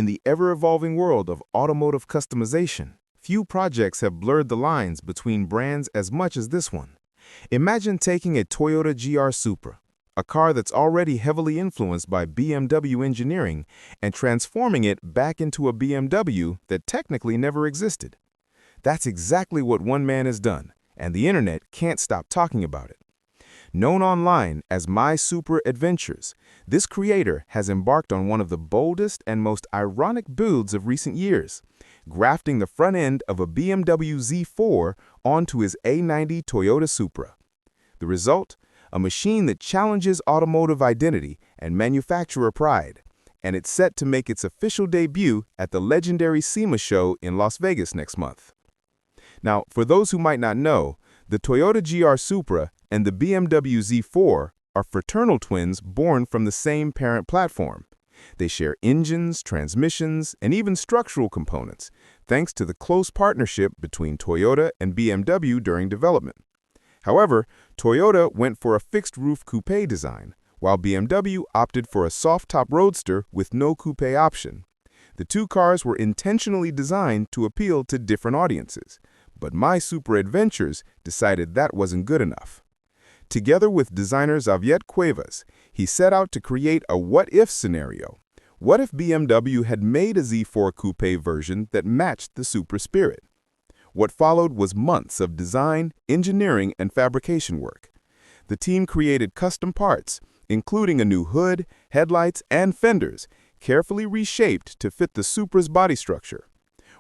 In the ever-evolving world of automotive customization, few projects have blurred the lines between brands as much as this one. Imagine taking a Toyota GR Supra, a car that's already heavily influenced by BMW engineering, and transforming it back into a BMW that technically never existed. That's exactly what one man has done, and the internet can't stop talking about it. Known online as MySupraAdventures, this creator has embarked on one of the boldest and most ironic builds of recent years, grafting the front end of a BMW Z4 onto his A90 Toyota Supra. The result? A machine that challenges automotive identity and manufacturer pride, and it's set to make its official debut at the legendary SEMA show in Las Vegas next month. Now, for those who might not know, the Toyota GR Supra and the BMW Z4 are fraternal twins born from the same parent platform. They share engines, transmissions, and even structural components, thanks to the close partnership between Toyota and BMW during development. However, Toyota went for a fixed-roof coupe design, while BMW opted for a soft-top roadster with no coupe option. The two cars were intentionally designed to appeal to different audiences, but MySupraAdventures decided that wasn't good enough. Together with designer Xavier Cuevas, he set out to create a what-if scenario. What if BMW had made a Z4 coupe version that matched the Supra spirit? What followed was months of design, engineering, and fabrication work. The team created custom parts, including a new hood, headlights, and fenders, carefully reshaped to fit the Supra's body structure.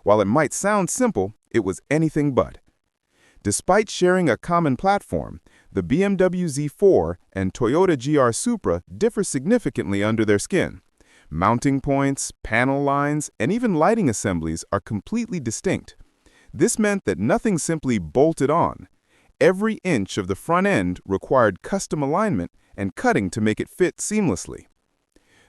While it might sound simple, it was anything but. Despite sharing a common platform, the BMW Z4 and Toyota GR Supra differ significantly under their skin. Mounting points, panel lines, and even lighting assemblies are completely distinct. This meant that nothing simply bolted on. Every inch of the front end required custom alignment and cutting to make it fit seamlessly.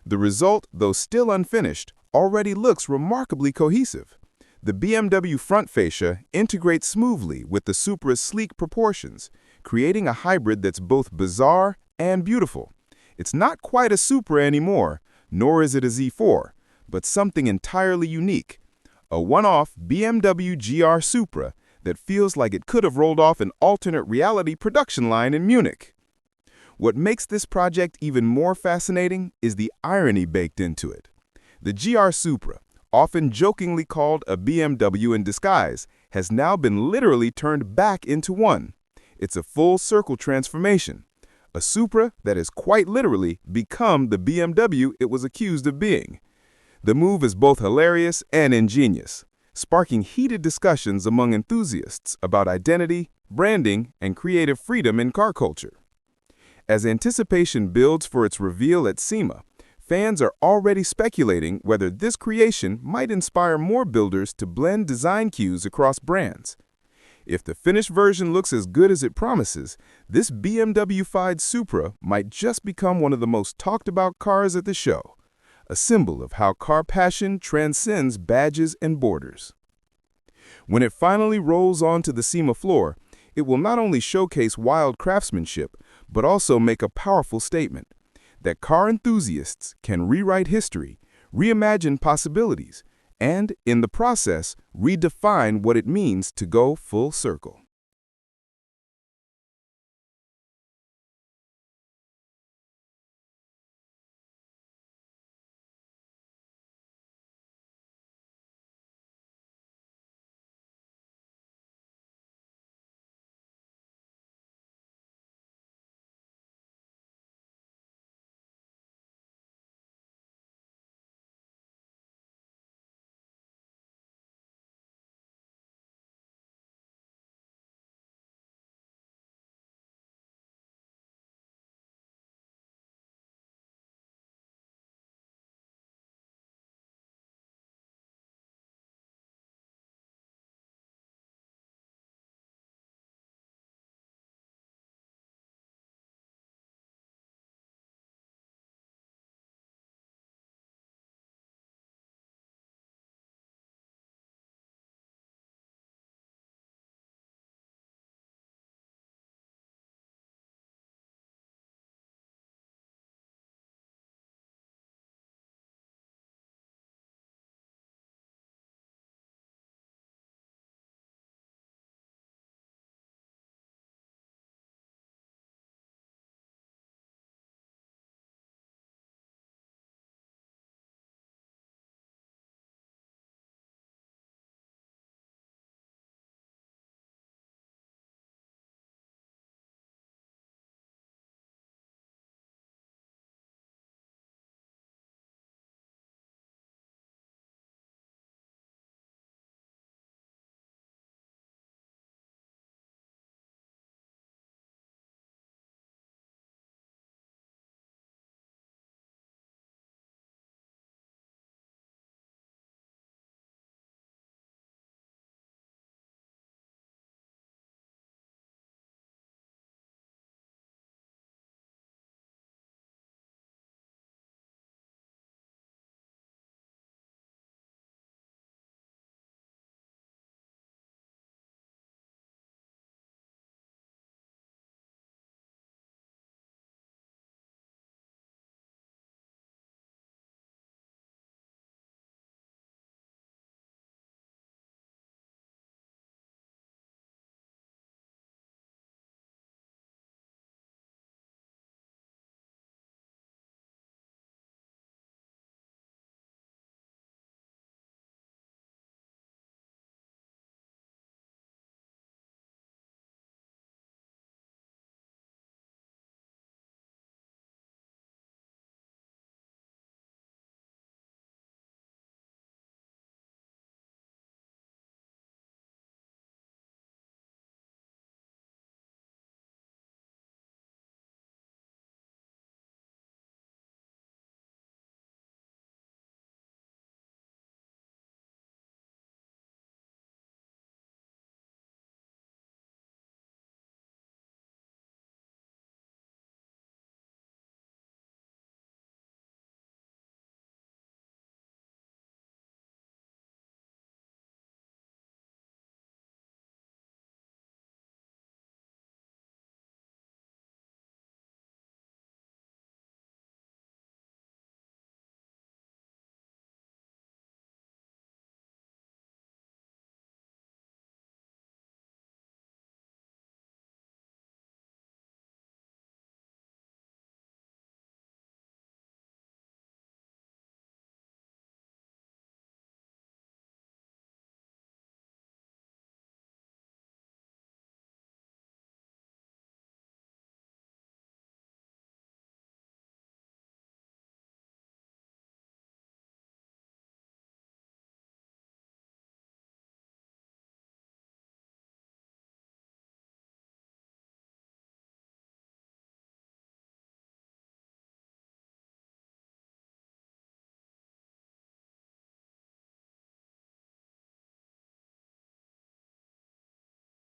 The result, though still unfinished, already looks remarkably cohesive. The BMW front fascia integrates smoothly with the Supra's sleek proportions, creating a hybrid that's both bizarre and beautiful. It's not quite a Supra anymore, nor is it a Z4, but something entirely unique. A one-off BMW GR Supra that feels like it could have rolled off an alternate reality production line in Munich. What makes this project even more fascinating is the irony baked into it. The GR Supra, often jokingly called a BMW in disguise, has now been literally turned back into one. It's a full-circle transformation. A Supra that has quite literally become the BMW it was accused of being. The move is both hilarious and ingenious, sparking heated discussions among enthusiasts about identity, branding, and creative freedom in car culture. As anticipation builds for its reveal at SEMA, fans are already speculating whether this creation might inspire more builders to blend design cues across brands. If the finished version looks as good as it promises, this BMW-fied Supra might just become one of the most talked-about cars at the show, a symbol of how car passion transcends badges and borders. When it finally rolls onto the SEMA floor, it will not only showcase wild craftsmanship, but also make a powerful statement that car enthusiasts can rewrite history, reimagine possibilities, and, in the process, redefine what it means to go full circle.